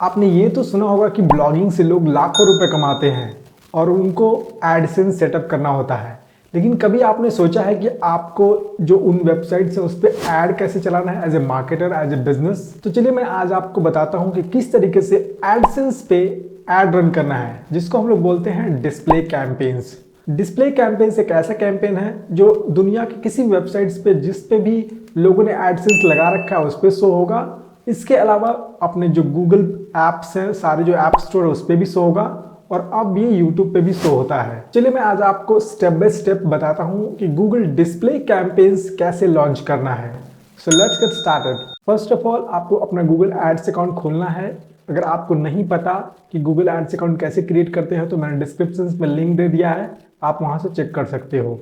आपने ये तो सुना होगा कि ब्लॉगिंग से लोग लाखों रुपए कमाते हैं और उनको एडसेंस सेटअप करना होता है। लेकिन कभी आपने सोचा है कि आपको जो उन वेबसाइट्स है उस पर ऐड कैसे चलाना है as a marketer, as a business? तो चलिए मैं आज आपको बताता हूं कि किस तरीके से एडसेंस पे ऐड रन करना है, जिसको हम लोग बोलते हैं डिस्प्ले कैंपेन्स। डिस्प्ले कैंपेन्स एक ऐसा कैंपेन है जो दुनिया के किसी वेबसाइट्स पे जिस पे भी लोगों ने एडसेंस लगा रखा है उस पर शो होगा। इसके अलावा अपने जो गूगल ऐप्स हैं, सारे जो ऐप स्टोर है उस पर भी शो होगा और अब ये यूट्यूब पे भी शो होता है। चलिए मैं आज आपको स्टेप बाय स्टेप बताता हूं कि गूगल डिस्प्ले कैंपेन्स कैसे लॉन्च करना है। So let's get started. First of all आपको अपना गूगल एड्स अकाउंट खोलना है। अगर आपको नहीं पता कि गूगल एड्स अकाउंट कैसे क्रिएट करते हैं तो मैंने डिस्क्रिप्शन में लिंक दे दिया है, आप वहां से चेक कर सकते हो।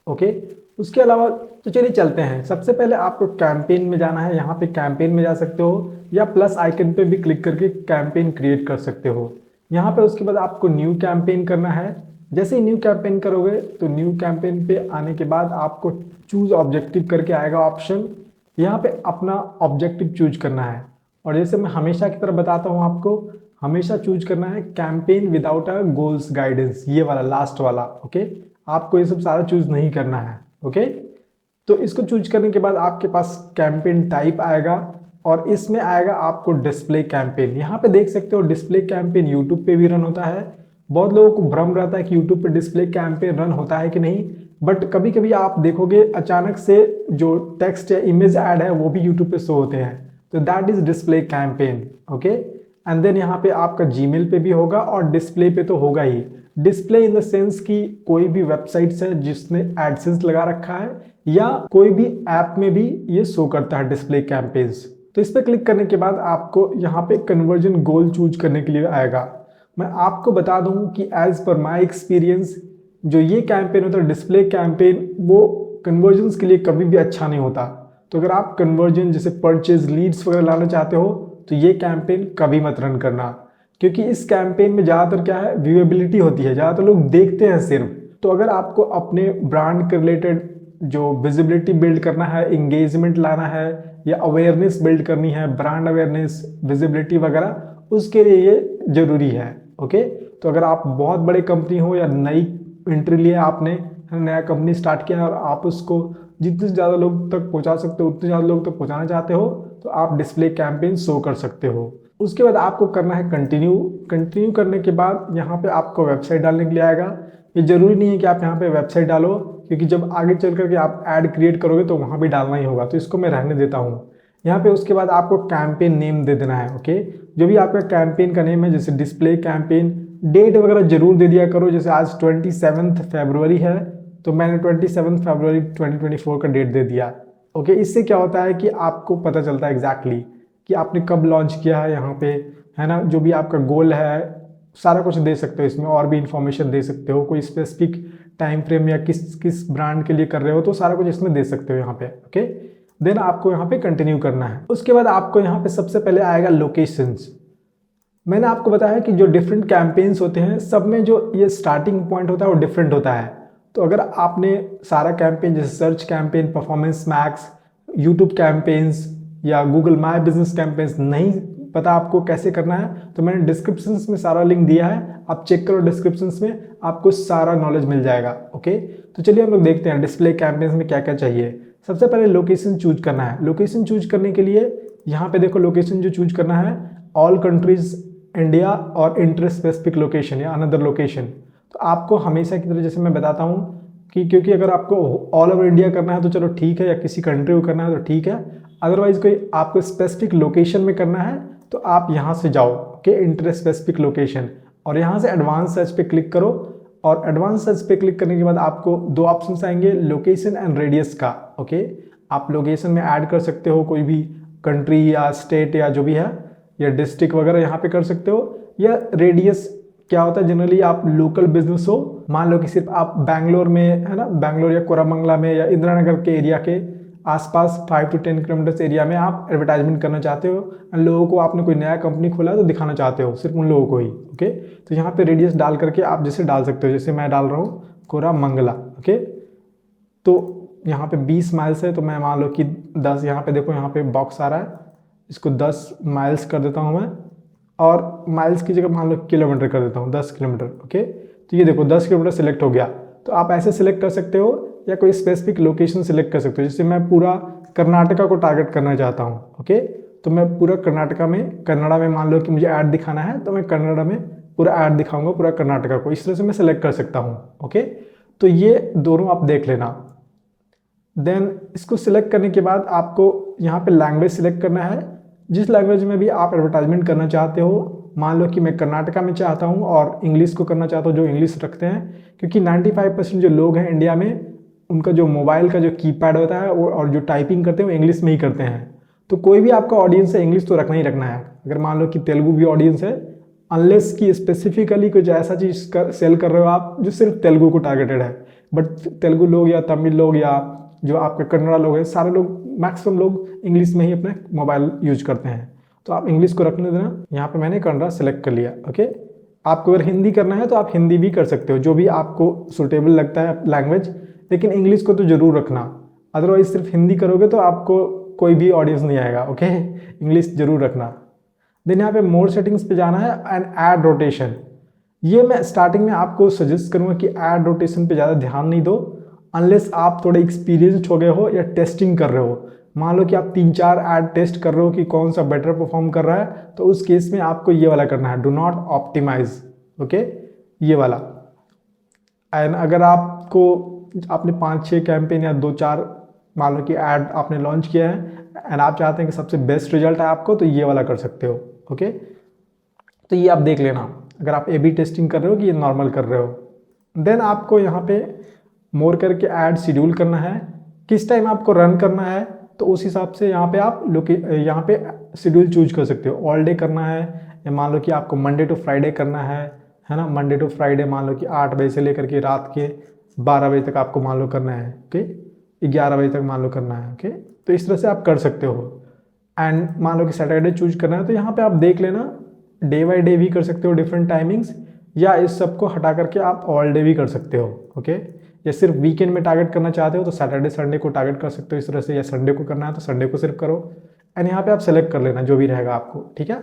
ओके, उसके अलावा तो चलिए चलते हैं। सबसे पहले आपको कैंपेन में जाना है। यहाँ पे कैंपेन में जा सकते हो या प्लस आइकन पे भी क्लिक करके कैंपेन क्रिएट कर सकते हो। यहाँ पे उसके बाद आपको न्यू कैंपेन करना है। जैसे ही न्यू कैंपेन करोगे तो न्यू कैंपेन पे आने के बाद आपको चूज ऑब्जेक्टिव करके आएगा ऑप्शन। यहाँ पे अपना ऑब्जेक्टिव चूज करना है और जैसे मैं हमेशा की तरह बताता हूँ आपको, हमेशा चूज करना है campaign without a goals guidance, ये वाला लास्ट वाला। ओके, आपको ये सब सारा चूज नहीं करना है। ओके, तो इसको चूज करने के बाद आपके पास कैंपेन टाइप आएगा और इसमें आएगा आपको डिस्प्ले कैंपेन। यहाँ पे देख सकते हो डिस्प्ले कैंपेन यूट्यूब पे भी रन होता है। बहुत लोगों को भ्रम रहता है कि यूट्यूब पे डिस्प्ले कैंपेन रन होता है कि नहीं, बट कभी कभी आप देखोगे अचानक से जो टेक्स्ट या इमेज ऐड है वो भी यूट्यूब पे शो होते हैं, तो that is display campaign. Okay, and then यहाँ पे आपका जीमेल पे भी होगा और डिस्प्ले पे तो होगा ही। डिस्प्ले इन द सेंस कि कोई भी वेबसाइट्स है जिसने एडसेंस लगा रखा है या कोई भी ऐप में भी ये शो करता है डिस्प्ले कैंपेन्स। तो इस पर क्लिक करने के बाद आपको यहाँ पे कन्वर्जन गोल चूज करने के लिए आएगा। मैं आपको बता दूं कि एज पर माय एक्सपीरियंस जो ये कैंपेन होता है डिस्प्ले कैंपेन, वो कन्वर्जन के लिए कभी भी अच्छा नहीं होता। तो अगर आप कन्वर्जन जैसे परचेज लीड्स वगैरह लाना चाहते हो तो ये कैंपेन कभी मत रन करना, क्योंकि इस कैंपेन में ज़्यादातर क्या है, व्यूएबिलिटी होती है, ज़्यादातर लोग देखते हैं सिर्फ। तो अगर आपको अपने ब्रांड के रिलेटेड जो विजिबिलिटी बिल्ड करना है, इंगेजमेंट लाना है या अवेयरनेस बिल्ड करनी है, ब्रांड अवेयरनेस, विजिबिलिटी वगैरह, उसके लिए ये जरूरी है। ओके, तो अगर आप बहुत बड़े कंपनी हो या नई एंट्री लिया आपने, नया कंपनी स्टार्ट किया और आप उसको जितने ज़्यादा लोग तक पहुंचा सकते हो उतने ज़्यादा लोग तक पहुंचाना चाहते हो तो आप डिस्प्ले कैंपेन शो कर सकते हो। उसके बाद आपको करना है कंटिन्यू। कंटिन्यू करने के बाद यहाँ पे आपको वेबसाइट डालने के लिए आएगा। ये जरूरी नहीं है कि आप यहाँ पे वेबसाइट डालो, क्योंकि जब आगे चल करके आप ऐड क्रिएट करोगे तो वहाँ भी डालना ही होगा, तो इसको मैं रहने देता हूँ। यहाँ पे उसके बाद आपको कैंपेन नेम दे देना है। ओके, जो भी आपका कैंपेन का नेम है, जैसे डिस्प्ले कैंपेन, डेट वगैरह जरूर दे दिया करो। जैसे आज 27 फरवरी है तो मैंने 27 फरवरी 2024 का डेट दे दिया। ओके, इससे क्या होता है कि आपको पता चलता है एग्जैक्टली कि आपने कब लॉन्च किया है यहाँ पे, है ना। जो भी आपका गोल है सारा कुछ दे सकते हो इसमें, और भी इंफॉर्मेशन दे सकते हो, कोई स्पेसिफिक टाइम फ्रेम या किस किस ब्रांड के लिए कर रहे हो तो सारा कुछ इसमें दे सकते हो यहाँ पे। ओके, देन आपको यहाँ पे कंटिन्यू करना है। उसके बाद आपको यहाँ पे सबसे पहले आएगा लोकेशंस। मैंने आपको बताया कि जो डिफरेंट कैंपेन्स होते हैं सब में जो ये स्टार्टिंग पॉइंट होता है वो डिफरेंट होता है। तो अगर आपने सारा कैंपेन जैसे search campaign, performance max, YouTube campaigns या गूगल माय बिजनेस कैंपेन्स नहीं पता आपको कैसे करना है तो मैंने डिस्क्रिप्शन में सारा लिंक दिया है, आप चेक करो डिस्क्रिप्शन में, आपको सारा नॉलेज मिल जाएगा। ओके, तो चलिए हम लोग देखते हैं डिस्प्ले कैंपेन्स में क्या क्या चाहिए। सबसे पहले लोकेशन चूज करना है। लोकेशन चूज करने के लिए यहाँ पे देखो, लोकेशन जो चूज करना है ऑल कंट्रीज इंडिया और इंटर स्पेसिफिक लोकेशन या अनदर लोकेशन। तो आपको हमेशा की तरह जैसे मैं बताता हूँ कि क्योंकि अगर आपको ऑल ओवर इंडिया करना है तो चलो ठीक है, या किसी कंट्री को करना है तो ठीक है, अदरवाइज कोई आपको स्पेसिफिक लोकेशन में करना है तो आप यहाँ से जाओ कि इंटर स्पेसिफिक लोकेशन और यहाँ से एडवांस सर्च पे क्लिक करो। और एडवांस सर्च पे क्लिक करने के बाद आपको दो ऑप्शन आएंगे, लोकेशन एंड रेडियस का। ओके, आप लोकेशन में ऐड कर सकते हो कोई भी कंट्री या स्टेट या जो भी है, या डिस्ट्रिक्ट वगैरह यहाँ पे कर सकते हो। या रेडियस क्या होता है, जनरली आप लोकल बिजनेस हो, मान लो कि सिर्फ आप बैंगलोर में, है ना, बैंगलोर या कोरामंगला में या इंदिरा नगर के एरिया के आसपास 5 to 10 किलोमीटर एरिया में आप एडवर्टाइजमेंट करना चाहते हो, लोगों को आपने कोई नया कंपनी खोला है तो दिखाना चाहते हो सिर्फ उन लोगों को ही। ओके, तो यहाँ पे रेडियस डाल करके आप जैसे डाल सकते हो, जैसे मैं डाल रहा हूँ कोरामंगला। ओके, तो यहाँ पे 20 माइल्स है तो मैं मान लो कि 10, यहाँ पे देखो यहाँ पे बॉक्स आ रहा है, इसको 10 माइल्स कर देता हूँ मैं और माइल्स की जगह मान लो किलोमीटर कर देता हूँ, 10 किलोमीटर। ओके, तो ये देखो 10 किलोमीटर सिलेक्ट हो गया। तो आप ऐसे सिलेक्ट कर सकते हो या कोई स्पेसिफिक लोकेशन सिलेक्ट कर सकते हो। जैसे मैं पूरा कर्नाटका को टारगेट करना चाहता हूँ, ओके, तो मैं पूरा कर्नाटका में, कन्नड़ा में मान लो कि मुझे ऐड दिखाना है, तो मैं कन्नड़ा में पूरा ऐड दिखाऊंगा पूरा कर्नाटका को। इस तरह से मैं सिलेक्ट कर सकता हूँ। ओके, तो ये दोनों आप देख लेना। देन इसको सिलेक्ट करने के बाद आपको यहाँ पे लैंग्वेज सिलेक्ट करना है, जिस लैंग्वेज में भी आप एडवर्टाइजमेंट करना चाहते हो। मान लो कि मैं कर्नाटका में चाहता हूँ और इंग्लिश को करना चाहता हूँ, जो इंग्लिश रखते हैं, क्योंकि 95% जो लोग हैं इंडिया में, उनका जो मोबाइल का जो कीपैड होता है और जो टाइपिंग करते हैं वो इंग्लिश में ही करते हैं। तो कोई भी आपका ऑडियंस है, इंग्लिश तो रखना ही रखना है। अगर मान लो कि तेलुगु भी ऑडियंस है, अनलेस कि स्पेसिफिकली कुछ ऐसा चीज़ सेल कर रहे हो आप जो सिर्फ तेलुगु को टारगेटेड है, बट तेलुगु लोग या तमिल लोग या जो आपके कन्नड़ा लोग हैं, सारे लोग, मैक्सिमम लोग इंग्लिश में ही अपने मोबाइल यूज करते हैं। तो आप इंग्लिश को रखने देना। यहाँ पे मैंने कन्नड़ा सेलेक्ट कर लिया। ओके, आपको अगर हिंदी करना है तो आप हिंदी भी कर सकते हो, जो भी आपको सुटेबल लगता है लैंग्वेज, लेकिन इंग्लिश को तो जरूर रखना। अदरवाइज सिर्फ हिंदी करोगे तो आपको कोई भी ऑडियंस नहीं आएगा। ओके, इंग्लिश जरूर रखना। देन यहाँ पे मोर सेटिंग्स पे जाना है एंड ऐड रोटेशन। ये मैं स्टार्टिंग में आपको सजेस्ट करूँगा कि ऐड रोटेशन पे ज़्यादा ध्यान नहीं दो, अनलेस आप थोड़े एक्सपीरियंस्ड हो गए हो या टेस्टिंग कर रहे हो। मान लो कि आप 3-4 ऐड टेस्ट कर रहे हो कि कौन सा बेटर परफॉर्म कर रहा है, तो उस केस में आपको ये वाला करना है, डू नॉट ऑप्टिमाइज। ओके, ये वाला। एंड अगर आपको आपने 5-6 कैंपेन या 2-4 मान लो कि ऐड आपने लॉन्च किया है एंड आप चाहते हैं कि सबसे बेस्ट रिजल्ट है आपको, तो ये वाला कर सकते हो। ओके, तो ये आप देख लेना अगर आप A/B टेस्टिंग कर रहे हो कि ये नॉर्मल कर रहे हो। देन आपको यहाँ पे मोर करके ऐड शेड्यूल करना है, किस टाइम आपको रन करना है, तो उस हिसाब से यहाँ पे आप यहाँ पे शेड्यूल चूज कर सकते हो। ऑल डे करना है या मान लो कि आपको मंडे टू फ्राइडे करना है ना, मंडे टू फ्राइडे मान लो कि 8 बजे से लेकर के रात के 12 बजे तक आपको मान लो करना है। ओके, 11 बजे तक मान लो करना है। ओके, तो इस तरह से आप कर सकते हो। एंड मान लो कि सैटरडे चूज करना है, तो यहाँ पे आप देख लेना, डे बाई डे भी कर सकते हो डिफरेंट टाइमिंग्स, या इस सबको हटा करके आप ऑल डे भी कर सकते हो। ओके, या सिर्फ वीकेंड में टारगेट करना चाहते हो तो सैटरडे संडे को टारगेट कर सकते हो इस तरह से, या संडे को करना है तो संडे को सिर्फ करो। एंड यहाँ पे आप सेलेक्ट कर लेना जो भी रहेगा आपको, ठीक है।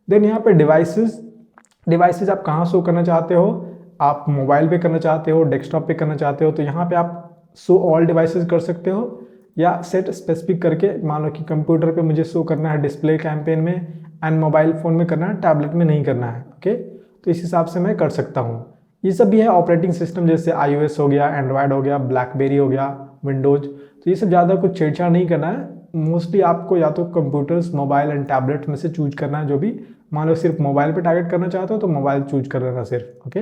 देन यहाँ पे डिवाइसेस आप कहाँ शो करना चाहते हो, आप मोबाइल पे करना चाहते हो, डेस्कटॉप पे करना चाहते हो, तो यहाँ पे आप शो ऑल डिवाइसेस कर सकते हो, या सेट स्पेसिफिक करके मान लो कि कंप्यूटर पे मुझे शो करना है डिस्प्ले कैंपेन में, एंड मोबाइल फ़ोन में करना है, टैबलेट में नहीं करना है। ओके, तो इस हिसाब से मैं कर सकता हूँ। ये सब भी है ऑपरेटिंग सिस्टम, जैसे iOS हो गया, एंड्रॉयड हो गया, ब्लैकबेरी हो गया, विंडोज, तो ये सब ज़्यादा कुछ छेड़छाड़ नहीं करना है। मोस्टली आपको या तो कंप्यूटर्स, मोबाइल एंड टैबलेट में से चूज करना है जो भी। मान लो सिर्फ मोबाइल पे टारगेट करना चाहते हो तो मोबाइल चूज कर लेना सिर्फ। ओके,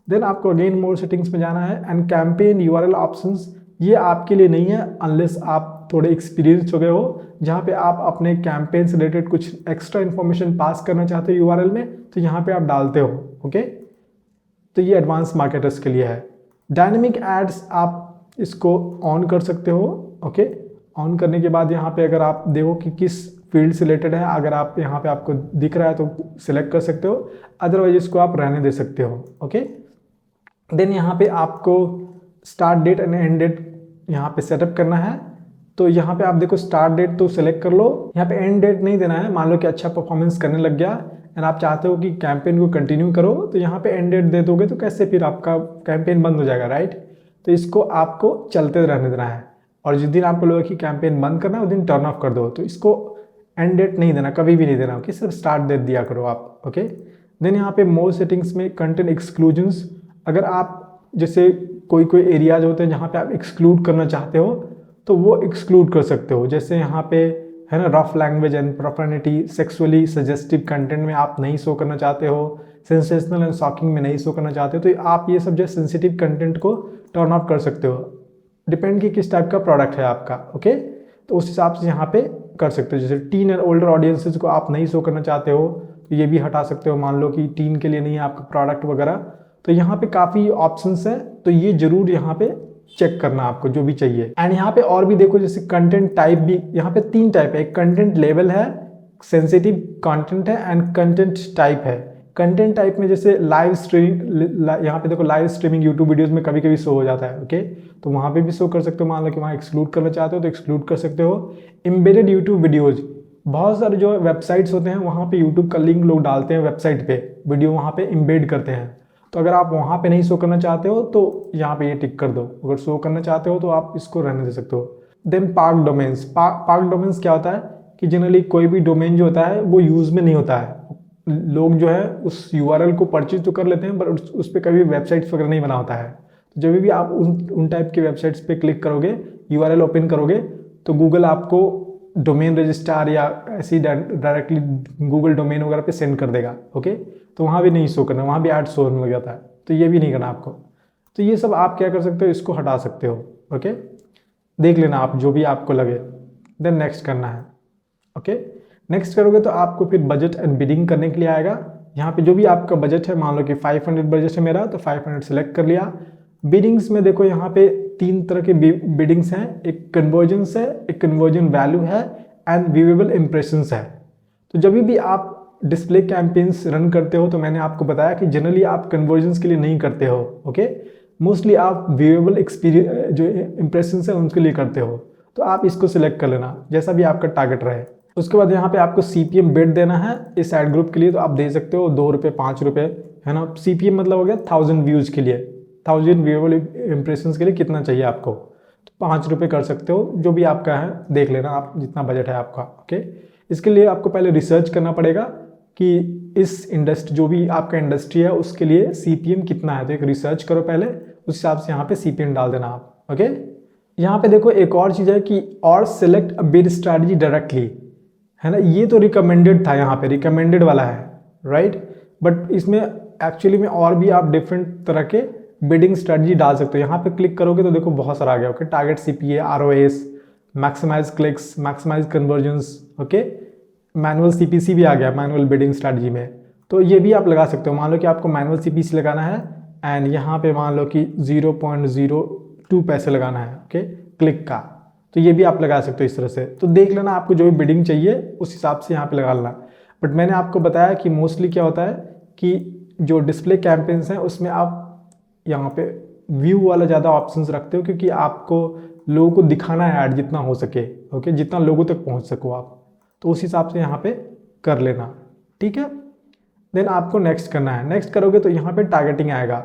देन आपको अगेन मोर सेटिंग्स में जाना है एंड कैंपेन URL ऑप्शंस, ये आपके लिए नहीं है अनलेस आप थोड़े एक्सपीरियंस हो गए हो, जहाँ पे आप अपने कैंपेन से रिलेटेड कुछ एक्स्ट्रा इन्फॉर्मेशन पास करना चाहते हो URL में, तो यहाँ पे आप डालते हो। ओके, तो ये एडवांस मार्केटर्स के लिए है। डायनेमिक एड्स आप इसको ऑन कर सकते हो। ओके, ऑन करने के बाद यहाँ पे अगर आप देखो कि किस फील्ड से रिलेटेड है, अगर आप यहाँ पे आपको दिख रहा है तो सिलेक्ट कर सकते हो, अदरवाइज इसको आप रहने दे सकते हो। ओके, देन यहाँ पे आपको start date and end date यहाँ पे सेटअप करना है। तो यहाँ पे आप देखो स्टार्ट डेट तो सिलेक्ट कर लो, यहाँ पे एंड डेट नहीं देना है। मान लो कि अच्छा परफॉर्मेंस करने लग गया एंड आप चाहते हो कि कैंपेन को कंटिन्यू करो, तो यहाँ पे एंड डेट दे दोगे तो कैसे फिर आपका कैंपेन बंद हो जाएगा, राइट। तो इसको आपको चलते रहने देना है, और जिस दिन आपको लगे कि कैंपेन बंद करना है उस दिन टर्न ऑफ कर दो। तो इसको एंड डेट नहीं देना, कभी भी नहीं देना। ओके, सिर्फ स्टार्ट डेट दिया करो आप। ओके, देन यहाँ पे मोर सेटिंग्स में कंटेंट एक्सक्लूजन्स, अगर आप जैसे कोई एरियाज होते हैं जहाँ पे आप एक्सक्लूड करना चाहते हो तो वो एक्सक्लूड कर सकते हो। जैसे यहाँ पे है ना, rough language and profanity, sexually suggestive content में आप नहीं शो करना चाहते हो, सेंसेशनल एंड शॉकिंग में नहीं शो करना चाहते हो, तो आप ये सब जो सेंसिटिव कंटेंट को टर्न ऑफ कर सकते हो। डिपेंड कि किस टाइप का प्रोडक्ट है आपका। ओके, तो उस हिसाब से यहाँ पे कर सकते हो। जैसे टीन एंड ओल्डर ऑडियंसेस को आप नहीं शो करना चाहते हो तो ये भी हटा सकते हो। मान लो कि टीन के लिए नहीं है आपका प्रोडक्ट वगैरह, तो यहाँ पे काफ़ी ऑप्शंस हैं, तो ये जरूर यहाँ पे चेक करना आपको जो भी चाहिए। एंड यहाँ पे और भी देखो, जैसे कंटेंट टाइप भी यहाँ पे 3 टाइप है। एक कंटेंट लेवल है, सेंसिटिव कंटेंट है एंड कंटेंट टाइप है। कंटेंट टाइप में जैसे लाइव स्ट्रीमिंग, यहाँ पे देखो लाइव स्ट्रीमिंग यूट्यूब वीडियोस में कभी कभी शो हो जाता है। ओके, तो वहाँ पे भी शो कर सकते हो। मान लो कि वहाँ एक्सक्लूड करना चाहते हो तो एक्सक्लूड कर सकते हो। एम्बेडेड यूट्यूब वीडियोज, बहुत सारे जो वेबसाइट्स होते हैं वहाँ पे यूट्यूब का लिंक लोग डालते हैं वेबसाइट पे, वीडियो वहाँ पे एम्बेड करते हैं। तो अगर आप वहाँ पे नहीं शो करना चाहते हो तो यहाँ पे ये टिक कर दो, अगर शो करना चाहते हो तो आप इसको रहने दे सकते हो। Then park domains, park domains क्या होता है कि जनरली कोई भी डोमेन जो होता है वो यूज़ में नहीं होता है, लोग जो है उस यूआरएल को परचेज तो कर लेते हैं पर उस पर कभी वेबसाइट्स वगैरह नहीं बना होता है। तो जब भी आप उन टाइप के वेबसाइट्स पे क्लिक करोगे, यूआरएल ओपन करोगे, तो गूगल आपको डोमेन रजिस्ट्रार या ऐसे ही डायरेक्टली गूगल डोमेन वगैरह पे सेंड कर देगा। ओके, तो वहाँ भी नहीं शो करना, वहाँ भी ऐड शो होने लग जाता है, तो ये भी नहीं करना आपको। तो ये सब आप क्या कर सकते हो, इसको हटा सकते हो। ओके, देख लेना आप जो भी आपको लगे, देन नेक्स्ट करना है। ओके, नेक्स्ट करोगे तो आपको फिर बजट एंड बिडिंग करने के लिए आएगा। यहाँ पे जो भी आपका बजट है, मान लो कि 500 बजट है मेरा, तो 500 सेलेक्ट कर लिया। बिडिंग्स में देखो यहाँ पे 3 तरह के बिडिंग्स हैं, एक कन्वर्जन्स है, एक कन्वर्जन वैल्यू है एंड व्यूएबल इंप्रेशंस है। तो जब भी आप डिस्प्ले कैंपेन्स रन करते हो तो मैंने आपको बताया कि जनरली आप कन्वर्जन्स के लिए नहीं करते हो। ओके, मोस्टली आप व्यूएबल एक्सपीरियंस जो इंप्रेशंस है उनके लिए करते हो। तो आप इसको सिलेक्ट कर लेना जैसा भी आपका टारगेट रहे। उसके बाद यहाँ पे आपको CPM बेट देना है इस एड ग्रुप के लिए, तो आप दे सकते हो 2 रुपये 5 रुपये, है ना। CPM मतलब हो गया 1000 व्यूज़ के लिए, 1000 व्यूएबल इंप्रेशंस के लिए कितना चाहिए आपको, तो 5 रुपये कर सकते हो, जो भी आपका है देख लेना आप जितना बजट है आपका। ओके, इसके लिए आपको पहले रिसर्च करना पड़ेगा कि इस इंडस्ट्री जो भी आपका इंडस्ट्री है उसके लिए CPM कितना है, तो एक रिसर्च करो पहले, उस हिसाब से यहाँ पे CPM डाल देना आप। ओके, यहाँ पे देखो एक और चीज़ है कि और select a bid strategy directly, है ना। ये तो रिकमेंडेड था, यहाँ पे रिकमेंडेड वाला है, राइट। बट इसमें एक्चुअली में और भी आप डिफरेंट तरह के बिडिंग स्ट्रैटेजी डाल सकते हो। यहाँ पे क्लिक करोगे तो देखो बहुत सारा आ गया। Okay, target CPA, ROAS, maximize clicks, maximize conversions, okay, manual CPC भी आ गया मैनुअल बिडिंग स्ट्रैटेजी में। तो ये भी आप लगा सकते हो। मान लो कि आपको मैनुअल CPC लगाना है एंड यहाँ पे मान लो कि 0.02 पैसे लगाना है, ओके, क्लिक का, तो ये भी आप लगा सकते हो इस तरह से। तो देख लेना आपको जो भी बिडिंग चाहिए उस हिसाब से यहाँ पे लगा लेना। बट मैंने आपको बताया कि मोस्टली क्या होता है कि जो डिस्प्ले कैंपेन्स हैं उसमें आप यहाँ पे व्यू वाला ज़्यादा ऑप्शंस रखते हो, क्योंकि आपको लोगों को दिखाना है ऐड जितना हो सके। ओके, जितना लोगों तक पहुँच सको आप, तो उस हिसाब से यहाँ पे कर लेना, ठीक है। देन आपको नेक्स्ट करना है। नेक्स्ट करोगे तो यहाँ पे टारगेटिंग आएगा।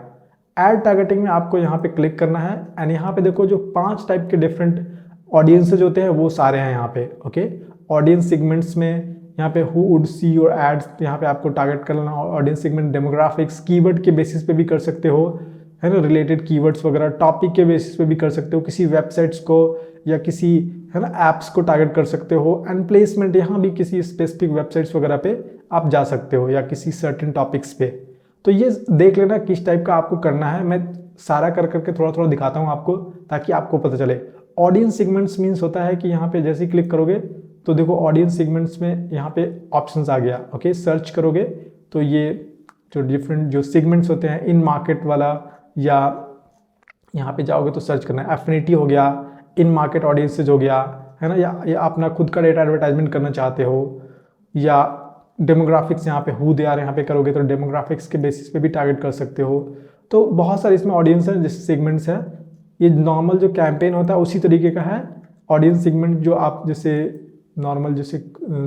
ऐड टारगेटिंग में आपको यहाँ पे क्लिक करना है एंड यहाँ पे देखो जो 5 टाइप के डिफरेंट ऑडियंसेज होते हैं वो सारे हैं यहाँ पे। ओके, ऑडियंस सेगमेंट्स में यहाँ पे who would see your ads, यहाँ पे आपको टारगेट करना। ऑडियंस सेगमेंट, डेमोग्राफिक्स, कीवर्ड के बेसिस पे भी कर सकते हो, है ना, रिलेटेड कीवर्ड्स वगैरह। टॉपिक के बेसिस पे भी कर सकते हो, किसी वेबसाइट्स को या किसी, है ना, ऐप्स को टारगेट कर सकते हो। एंड प्लेसमेंट, यहाँ भी किसी स्पेसिफिक वेबसाइट्स वगैरह पे आप जा सकते हो या किसी सर्टेन टॉपिक्स पे। तो ये देख लेना किस टाइप का आपको करना है। मैं सारा कर करके थोड़ा थोड़ा दिखाता हूँ आपको ताकि आपको पता चले। ऑडियंस सेगमेंट्स मीन्स होता है कि यहाँ पे जैसे ही क्लिक करोगे तो देखो ऑडियंस सेगमेंट्स में यहाँ पे ऑप्शंस आ गया। ओके, सर्च करोगे तो ये जो डिफरेंट जो सेगमेंट्स होते हैं, इन मार्केट वाला, या यहाँ पे जाओगे तो सर्च करना है एफिनिटी हो गया, इन मार्केट ऑडियंसेज हो गया, है ना, या अपना खुद का डेटा एडवर्टाइजमेंट करना चाहते हो, या डेमोग्राफिक्स यहाँ पे हु दे आर यहाँ पे करोगे तो डेमोग्राफिक्स के बेसिस पे भी टारगेट कर सकते हो। तो बहुत सारे इसमें ऑडियंस है, जैसे सेगमेंट्स है। ये नॉर्मल जो कैंपेन होता है उसी तरीके का है। ऑडियंस सेगमेंट जो आप जैसे नॉर्मल जैसे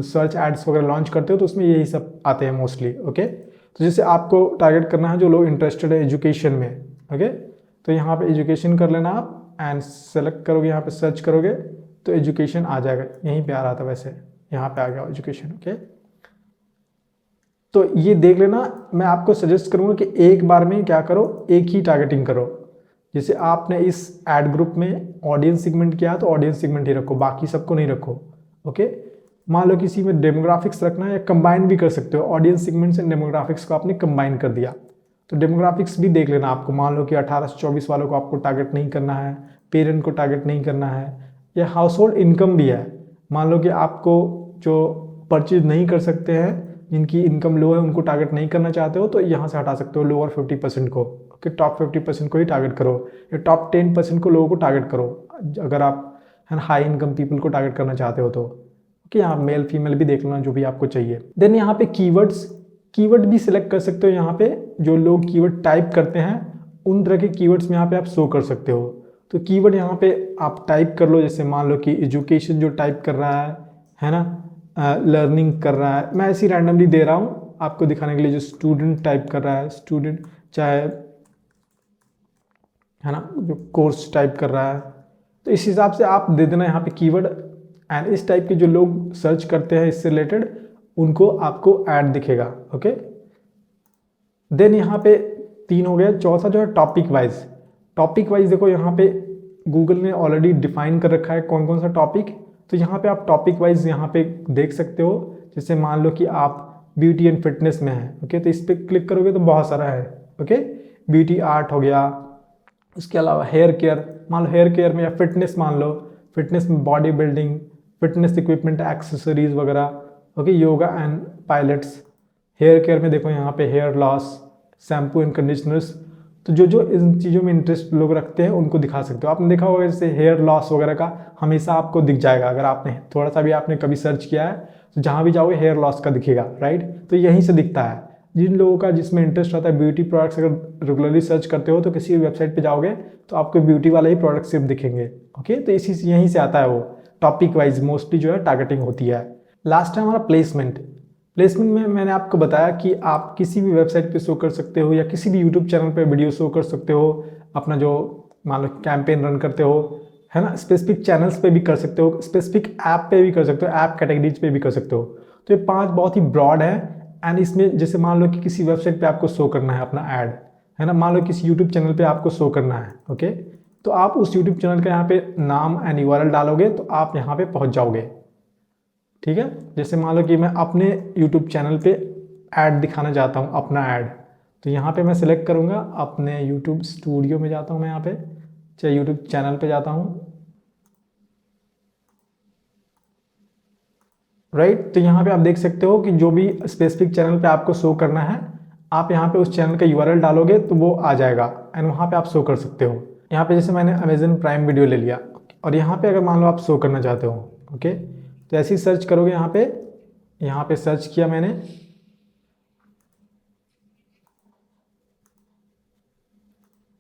सर्च एड्स वगैरह लॉन्च करते हो तो उसमें यही सब आते हैं मोस्टली। ओके, तो जैसे आपको टारगेट करना है जो लोग इंटरेस्टेड है एजुकेशन में। ओके, तो यहाँ पे एजुकेशन कर लेना आप एंड सेलेक्ट करोगे, यहाँ पे सर्च करोगे तो एजुकेशन आ जाएगा। यहीं पे आ रहा था वैसे, यहाँ पे आ गया एजुकेशन। ओके, तो ये देख लेना। मैं आपको सजेस्ट करूँगा कि एक बार में क्या करो, एक ही टारगेटिंग करो। जैसे आपने इस एड ग्रुप में ऑडियंस सेगमेंट किया तो ऑडियंस सेगमेंट ही रखो, बाकी सबको नहीं रखो। ओके, मान लो किसी में डेमोग्राफिक्स रखना है या कंबाइन भी कर सकते हो। ऑडियंस सेगमेंट्स एंड डेमोग्राफिक्स को आपने कंबाइन कर दिया तो डेमोग्राफिक्स भी देख लेना आपको। मान लो कि 18 से 24 वालों को आपको टारगेट नहीं करना है, पेरेंट को टारगेट नहीं करना है, या हाउस होल्ड इनकम भी है। मान लो कि आपको जो परचेज नहीं कर सकते हैं, जिनकी इनकम लो है, उनको टारगेट नहीं करना चाहते हो तो यहाँ से हटा सकते हो लोअर 50% को। ओके, टॉप 50% को ही टारगेट करो, या टॉप 10% को लोगों को टारगेट करो अगर आप, है ना, हाई इनकम पीपल को टारगेट करना चाहते हो तो। ओके, यहाँ मेल फीमेल भी देख लेना जो भी आपको चाहिए। देन यहाँ पे कीवर्ड भी सिलेक्ट कर सकते हो। यहाँ पे जो लोग कीवर्ड टाइप करते हैं उन तरह के कीवर्ड्स में यहाँ पे आप शो कर सकते हो। तो कीवर्ड यहाँ पे आप टाइप कर लो, जैसे मान लो कि एजुकेशन जो टाइप कर रहा है ना, लर्निंग कर रहा है, मैं ऐसी रैंडमली दे रहा हूँ आपको दिखाने के लिए। जो स्टूडेंट टाइप कर रहा है, स्टूडेंट चाहे है ना, जो कोर्स टाइप कर रहा है, तो इस हिसाब से आप दे देना यहाँ पे कीवर्ड। एंड इस टाइप के जो लोग सर्च करते हैं इससे रिलेटेड, उनको आपको ऐड दिखेगा। ओके, देन यहाँ पे 3 हो गया। चौथा जो है टॉपिक वाइज। टॉपिक वाइज देखो यहाँ पे गूगल ने ऑलरेडी डिफाइन कर रखा है कौन कौन सा टॉपिक, तो यहाँ पे आप टॉपिक वाइज यहाँ पे देख सकते हो। जैसे मान लो कि आप ब्यूटी एंड फिटनेस में है, ओके, तो इस पर क्लिक करोगे तो बहुत सारा है। ओके, ब्यूटी आर्ट हो गया, उसके अलावा हेयर केयर, मान लो हेयर केयर में, या फिटनेस मान लो, फिटनेस में body building, fitness equipment, accessories वगैरह। Okay, yoga and Pilates. Hair care में देखो यहाँ पे hair loss, shampoo and conditioners. तो जो जो इन चीज़ों में इंटरेस्ट लोग रखते हैं उनको दिखा सकते हो। आपने देखा होगा जैसे हेयर लॉस वगैरह का हमेशा आपको दिख जाएगा, अगर आपने थोड़ा सा भी आपने कभी सर्च किया है तो जहाँ भी जाओगे हेयर लॉस का दिखेगा, राइट। तो यहीं से दिखता है। जिन लोगों का जिसमें इंटरेस्ट रहता है ब्यूटी प्रोडक्ट्स, अगर रेगुलरली सर्च करते हो तो किसी भी वेबसाइट पे जाओगे तो आपको ब्यूटी वाले ही प्रोडक्ट सिर्फ दिखेंगे। ओके, तो इसी से यहीं से आता है वो टॉपिक वाइज मोस्टली जो है टारगेटिंग होती है। लास्ट है हमारा प्लेसमेंट। प्लेसमेंट में मैंने आपको बताया कि आप किसी भी वेबसाइट पे शो कर सकते हो या किसी भी यूट्यूब चैनल पे वीडियो शो कर सकते हो। अपना जो मान लो कैंपेन रन करते हो, है ना, स्पेसिफिक चैनल्स पे भी कर सकते हो, स्पेसिफिक ऐप पे भी कर सकते हो, ऐप कैटेगरीज पे भी कर सकते हो। तो ये 5 बहुत ही ब्रॉड है। एंड इसमें जैसे मान लो कि किसी वेबसाइट पे आपको शो करना है अपना ऐड, है ना, मान लो किसी यूट्यूब चैनल पे आपको शो करना है। ओके, तो आप उस यूट्यूब चैनल का यहाँ पे नाम एंड यूआरएल डालोगे तो आप यहाँ पे पहुँच जाओगे। ठीक है, जैसे मान लो कि मैं अपने यूट्यूब चैनल पे ऐड दिखाना चाहता हूँ, अपना ऐड, तो यहाँ पे मैं सिलेक्ट करूँगा अपने यूट्यूब स्टूडियो में जाता हूँ, मैं यहाँ पे चाहे यूट्यूब चैनल पे जाता हूँ, राइट। तो यहाँ पे आप देख सकते हो कि जो भी स्पेसिफिक चैनल पे आपको शो करना है, आप यहाँ पे उस चैनल का यूआरएल डालोगे तो वो आ जाएगा एंड वहाँ पे आप शो कर सकते हो। यहाँ पे जैसे मैंने अमेजन प्राइम वीडियो ले लिया और यहाँ पे अगर मान लो आप शो करना चाहते हो, ओके, तो ऐसे ही सर्च करोगे यहाँ पे सर्च किया मैंने,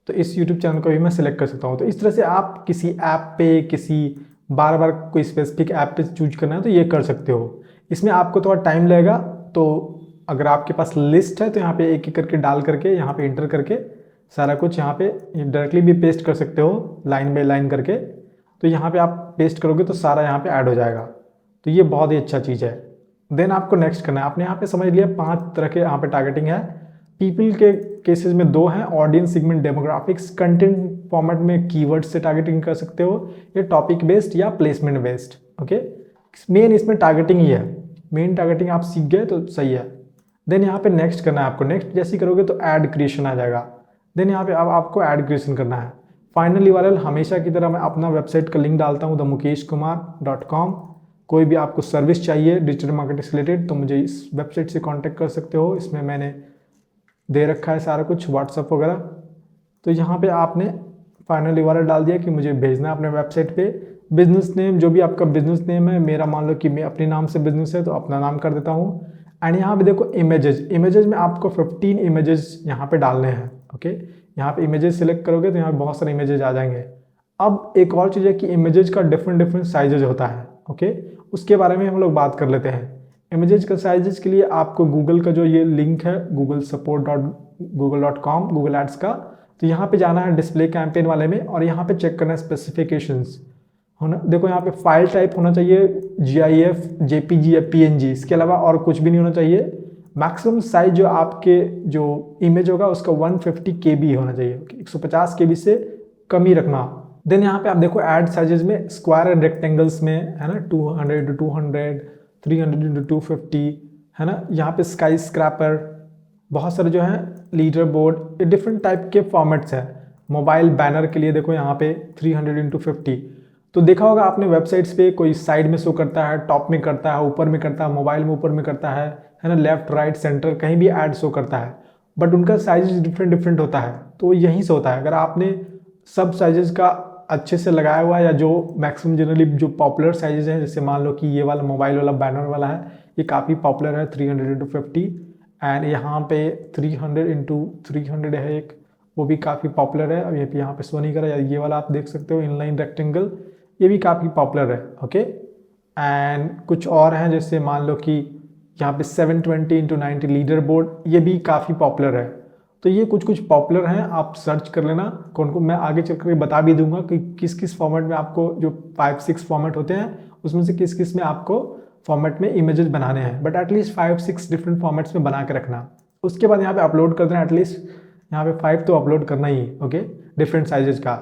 तो इस YouTube चैनल को भी मैं सिलेक्ट कर सकता हूँ। तो इस तरह से आप किसी ऐप पे, किसी बार बार कोई स्पेसिफिक ऐप पे चूज करना है तो ये कर सकते हो। इसमें आपको थोड़ा टाइम लगेगा, तो अगर आपके पास लिस्ट है तो यहाँ पे एक एक करके डाल करके यहाँ पे इंटर करके सारा कुछ यहाँ पे डायरेक्टली भी पेस्ट कर सकते हो, लाइन बाय लाइन करके। तो यहाँ पे आप पेस्ट करोगे तो सारा यहाँ पे ऐड हो जाएगा। तो ये बहुत ही अच्छा चीज़ है। देन आपको नेक्स्ट करना है, आपने यहाँ पे समझ लिया 5 तरह के यहाँ पे टारगेटिंग है। पीपल के केसेस में 2 हैं, audience segment, demographics. Content format में कीवर्ड से टारगेटिंग कर सकते हो, या टॉपिक बेस्ड या प्लेसमेंट बेस्ड। ओके, मेन इसमें टारगेटिंग ही है। मेन टारगेटिंग आप सीख गए तो सही है। देन यहाँ पे नेक्स्ट करना है आपको। नेक्स्ट जैसे करोगे तो ऐड क्रिएशन आ जाएगा। देन यहाँ पे अब आपको ऐड क्रिएशन करना है। फाइनल यूआरएल हमेशा की तरह मैं अपना वेबसाइट का लिंक डालता हूँ, themukeshkumar.com। कोई भी आपको सर्विस चाहिए डिजिटल मार्केटिंग से रिलेटेड तो मुझे इस वेबसाइट से कांटेक्ट कर सकते हो। इसमें मैंने दे रखा है सारा कुछ, व्हाट्सअप वगैरह। तो यहाँ पे आपने फाइनल यूआरएल डाल दिया कि मुझे भेजना है अपने वेबसाइट पे। बिजनेस नेम, जो भी आपका बिजनेस नेम है, मेरा मान लो कि मैं अपने नाम से बिजनेस है तो अपना नाम कर देता हूँ। एंड यहाँ पे देखो इमेजेस में आपको 15 इमेजेस यहाँ पे डालने हैं। ओके, यहाँ पे इमेजेस सिलेक्ट करोगे तो यहाँ पे बहुत सारे इमेजेस आ जाएंगे। अब एक और चीज़ है कि इमेजेस का डिफरेंट साइजेज होता है। ओके, उसके बारे में हम लोग बात कर लेते हैं। इमेजेस का साइजेस के लिए आपको गूगल का जो ये लिंक है google.com, गूगल एड्स का, तो यहाँ पे जाना है डिस्प्ले कैंपेन वाले में और यहाँ पे चेक करना है स्पेसिफिकेशंस होना। देखो यहाँ पे फाइल टाइप होना चाहिए GIF, JPG या PNG, इसके अलावा और कुछ भी नहीं होना चाहिए। मैक्सिमम साइज जो आपके जो इमेज होगा उसका 150 KB होना चाहिए, 150 KB से कम ही रखना। देन यहाँ पे आप देखो ऐड साइजेस में स्क्वायर एंड रेक्टेंगल्स में है ना, 200 to 200, 300 to 250, है ना। यहाँ पे स्काई स्क्रैपर, बहुत सारे जो है लीडर बोर्ड, डिफरेंट टाइप के फॉर्मेट्स हैं। मोबाइल बैनर के लिए देखो यहाँ पे 300 into 50। तो देखा होगा आपने वेबसाइट्स पे कोई साइड में शो करता है, टॉप में करता है, ऊपर में करता है, मोबाइल में ऊपर में करता है ना, लेफ्ट राइट सेंटर कहीं भी ऐड शो करता है, बट उनका साइज डिफरेंट होता है। तो यहीं से होता है। अगर आपने सब साइजेस का अच्छे से लगाया हुआ है, या जो मैक्सिमम जनरली जो पॉपुलर साइजेस हैं, जैसे मान लो कि ये वाला मोबाइल वाला बैनर वाला है, ये काफ़ी पॉपुलर है 300 into 50। एंड यहाँ पे 300 into 300 है एक, वो भी काफ़ी पॉपुलर है। अब यहाँ पे शो नहीं करा, ये वाला आप देख सकते हो इनलाइन रेक्टेंगल, ये भी काफ़ी पॉपुलर है। ओके, एंड कुछ और हैं, जैसे मान लो कि यहाँ पे 720x90 लीडर बोर्ड, ये भी काफ़ी पॉपुलर है। तो ये कुछ कुछ पॉपुलर हैं, आप सर्च कर लेना। कौन को मैं आगे चल कर बता भी दूंगा कि किस किस फॉर्मेट में आपको, जो 5-6 फॉर्मेट होते हैं उसमें से किस किस में आपको फॉर्मेट में इमेजेस बनाने हैं। बट एटलीस्ट 5-6 डिफरेंट फॉर्मेट्स में बना के रखना। उसके बाद यहाँ पे अपलोड कर देना, एटलीस्ट यहाँ पे 5 तो अपलोड करना ही, ओके, डिफरेंट साइजेज का।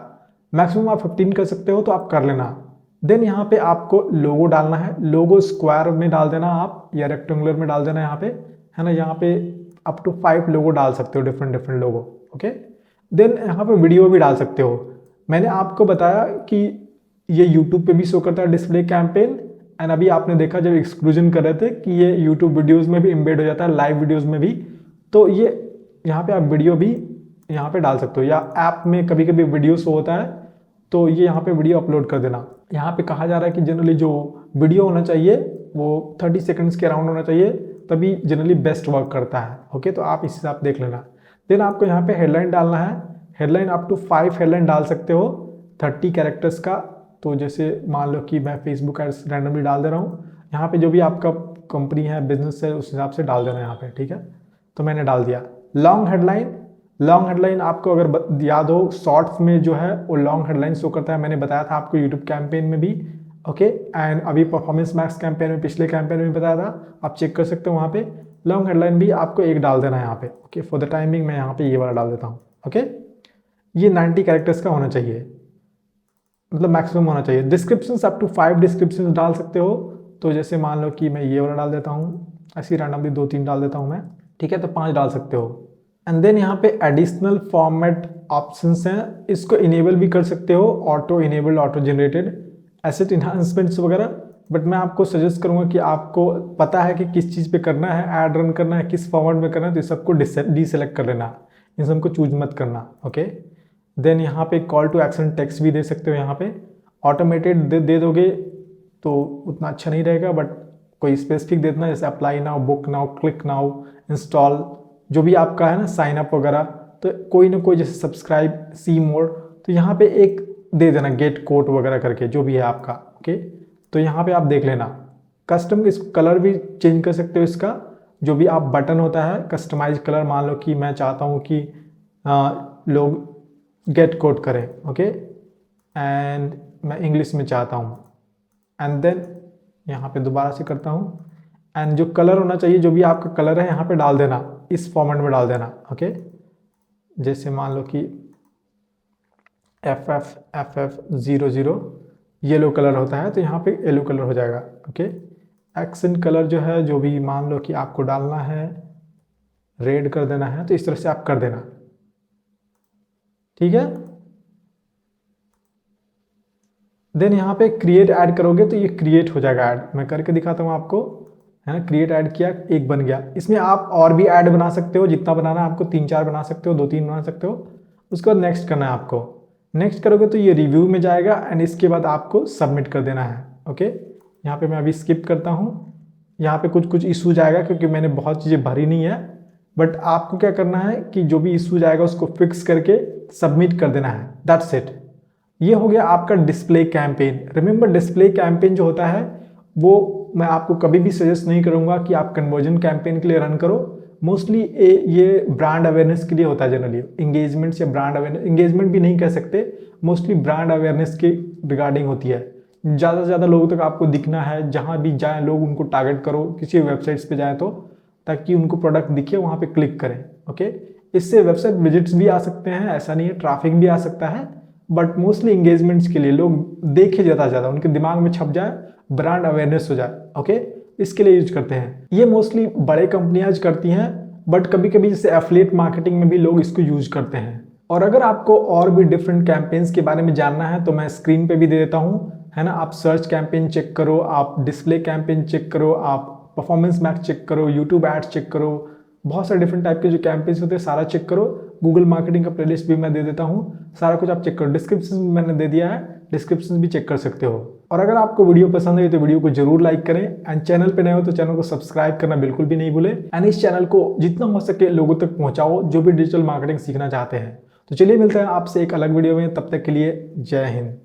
मैक्सिमम आप 15 कर सकते हो तो आप कर लेना। देन यहाँ पे आपको लोगो डालना है। लोगो स्क्वायर में डाल देना आप, या रेक्टेंगुलर में डाल देना यहाँ पे, है ना। यहाँ पे अप टू 5 लोगो डाल सकते हो, डिफरेंट डिफरेंट लोगो, ओके। देन यहाँ पे वीडियो भी डाल सकते हो। मैंने आपको बताया कि ये यूट्यूब पे भी शो करता है डिस्प्ले कैंपेन, एंड अभी आपने देखा जब एक्सक्लूजन कर रहे थे कि ये यूट्यूब वीडियोज़ में भी एम्बेड हो जाता है, लाइव वीडियोज़ में भी। तो ये यहाँ पे आप वीडियो भी यहाँ पे डाल सकते हो, या ऐप में कभी कभी वीडियो शो होता है तो ये यहाँ पे वीडियो अपलोड कर देना। यहाँ पे कहा जा रहा है कि जनरली जो वीडियो होना चाहिए वो 30 सेकंड्स के अराउंड होना चाहिए, तभी जनरली बेस्ट वर्क करता है, ओके। तो आप इस हिसाब देख लेना। देन आपको यहाँ पे हेडलाइन डालना है। हेडलाइन अप टू 5 हेडलाइन डाल सकते हो 30 कैरेक्टर्स का। तो जैसे मान लो कि मैं फेसबुक एड्स रैंडमली डाल दे रहा हूँ, यहाँ पे जो भी आपका कंपनी है, बिजनेस है, उस हिसाब से डाल देना यहाँ पे, ठीक है। तो मैंने डाल दिया। लॉन्ग हेडलाइन, लॉन्ग हेडलाइन आपको अगर याद हो, शॉर्ट्स में जो है वो लॉन्ग हेडलाइन शो करता है, मैंने बताया था आपको यूट्यूब कैंपेन में भी, ओके। एंड अभी परफॉर्मेंस मैक्स कैंपेन में, पिछले कैंपेन में बताया था, आप चेक कर सकते हो वहाँ पे। लॉन्ग हेडलाइन भी आपको एक डाल देना है यहाँ पे, ओके। फॉर द टाइमिंग मैं यहाँ पे ये वाला डाल देता हूँ, ओके। ये 90 कैरेक्टर्स का होना चाहिए, मतलब मैक्सिमम होना चाहिए। डिस्क्रिप्शंस अप टू 5 डिस्क्रिप्शंस डाल सकते हो। तो जैसे मान लो कि मैं ये वाला डाल देता हूँ, ऐसी रैंडमली 2-3 डाल देता हूँ मैं, ठीक है। तो 5 डाल सकते हो। एंड देन यहाँ पे एडिशनल फॉर्मेट ऑप्शंस हैं, इसको इनेबल भी कर सकते हो, auto enabled, auto generated, asset enhancements वगैरह। बट मैं आपको सजेस्ट करूँगा कि आपको पता है कि किस चीज़ पे करना है, ऐड रन करना है, किस फॉर्मेट में करना है, तो इस सबको डीसेलेक्ट कर लेना, इन सबको चूज मत करना, ओके। देन यहाँ पे कॉल टू एक्शन टेक्स्ट भी दे सकते हो। यहाँ पे ऑटोमेटेड दे दोगे तो उतना अच्छा नहीं रहेगा, बट कोई स्पेसिफिक दे देना, जैसे apply now, book now, click now, install, जो भी आपका है ना, साइन अप वगैरह। तो कोई ना कोई, जैसे सब्सक्राइब, सी मोर, तो यहाँ पे एक दे देना गेट कोट वगैरह करके, जो भी है आपका, ओके। तो यहाँ पे आप देख लेना। कस्टम इस कलर भी चेंज कर सकते हो इसका, जो भी आप बटन होता है कस्टमाइज कलर। मान लो कि मैं चाहता हूँ कि लोग गेट कोट करें, ओके, एंड मैं इंग्लिश में चाहता हूँ। एंड देन यहाँ पे दोबारा से करता हूँ, एंड जो कलर होना चाहिए, जो भी आपका कलर है यहाँ पे डाल देना, इस फॉर्मेट में डाल देना, ओके। जैसे मान लो कि FF00 येलो कलर होता है, तो यहाँ पे येलो कलर हो जाएगा, ओके। एक्सेंट कलर जो है, जो भी मान लो कि आपको डालना है, रेड कर देना है, तो इस तरह से आप कर देना, ठीक है। देन यहाँ पे क्रिएट ऐड करोगे तो ये क्रिएट हो जाएगा ऐड। मैं करके दिखाता हूँ आपको, है ना। क्रिएट ऐड किया, एक बन गया। इसमें आप और भी ऐड बना सकते हो, जितना बनाना है आपको, 3-4 बना सकते हो, 2-3 बना सकते हो। उसके बाद नेक्स्ट करना है आपको। नेक्स्ट करोगे तो ये रिव्यू में जाएगा, एंड इसके बाद आपको सबमिट कर देना है, ओके। यहाँ पे मैं अभी स्किप करता हूँ। यहाँ पे कुछ कुछ इशू जाएगा, क्योंकि मैंने बहुत चीज़ें भरी नहीं है। बट आपको क्या करना है कि जो भी इशू जाएगा उसको फिक्स करके सबमिट कर देना है, दैट्स इट। ये हो गया आपका display campaign. Remember, display campaign जो होता है वो मैं आपको कभी भी सजेस्ट नहीं करूंगा कि आप कन्वर्जन कैंपेन के लिए रन करो। मोस्टली ये ब्रांड अवेयरनेस के लिए होता है जनरली, इंगेजमेंट्स या ब्रांड अवेयरनेस, इंगेजमेंट भी नहीं कह सकते, मोस्टली ब्रांड अवेयरनेस के रिगार्डिंग होती है। ज़्यादा से ज़्यादा लोगों तक आपको दिखना है, जहाँ भी जाएँ लोग उनको टारगेट करो, किसी वेबसाइट्स पे जाएँ तो, ताकि उनको प्रोडक्ट दिखे, वहाँ पे क्लिक करें, ओके। इससे वेबसाइट विजिट्स भी आ सकते हैं, ऐसा नहीं है, ट्रैफिक भी आ सकता है, बट मोस्टली इंगेजमेंट्स के लिए लोग देखे ज़्यादा उनके दिमाग में छप जाए, ब्रांड अवेयरनेस हो जाए, ओके। इसके लिए यूज करते हैं। ये मोस्टली बड़े कंपनियां करती हैं, बट कभी कभी जैसे एफिलिएट मार्केटिंग में भी लोग इसको यूज करते हैं। और अगर आपको और भी डिफरेंट कैंपेन्स के बारे में जानना है तो मैं स्क्रीन पे भी दे देता हूँ, है ना। आप सर्च कैंपेन चेक करो, आप डिस्प्ले कैंपेन चेक करो, आप परफॉर्मेंस मैक्स चेक करो, यूट्यूब एड्स चेक करो, बहुत सारे डिफरेंट टाइप के जो कैंपेन्स होते हैं सारा चेक करो। गूगल मार्केटिंग का प्लेलिस्ट भी मैं दे देता हूँ, सारा कुछ आप चेक करो। डिस्क्रिप्शन मैंने दे दिया है, डिस्क्रिप्शन भी चेक कर सकते हो। और अगर आपको वीडियो पसंद है तो वीडियो को जरूर लाइक करें, एंड चैनल पे नए हो तो चैनल को सब्सक्राइब करना बिल्कुल भी नहीं भूलें। एंड इस चैनल को जितना हो सके लोगों तक पहुंचाओ जो भी डिजिटल मार्केटिंग सीखना चाहते हैं। तो चलिए मिलते हैं आपसे एक अलग वीडियो में, तब तक के लिए जय हिंद।